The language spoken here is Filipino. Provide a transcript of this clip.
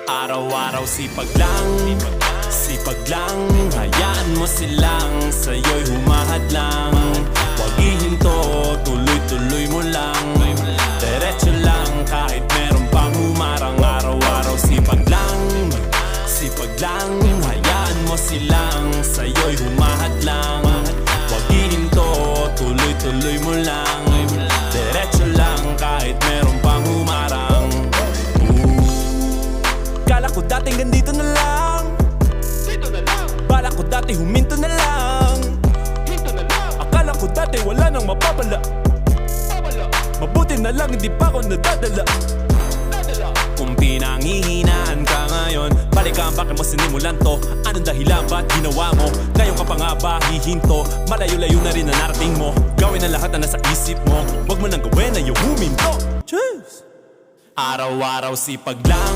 Araw-araw sipag lang, sipag lang. Hayaan mo silang sa'yo'y humahad lang. Huwag ihinto, tuloy-tuloy mo lang. Diretso lang kahit meron pang humarang. Araw-araw sipag lang, sipag lang. Hayaan mo silang sa'yo'y humahad lang. Huwag ihinto, tuloy-tuloy mo lang. Diretso lang kahit meron pang humarang. Kala ko dating ganito na lang, dito na lang. Bala ko dati huminto na lang, hinto na lang. Akala ko dati wala nang mapapala, mabuti na lang hindi pa ako nadadala. Kung pinanghihinaan ka ngayon, balikan bakit mo sinimulan to? Anong dahilan ba't ginawa mo? Ngayon ka pa nga ba hihinto? Malayo-layo na rin na narating mo. Gawin ang lahat na nasa isip mo. Huwag mo nang gawin na yung huminto. Cheers! Araw-araw sipag lang,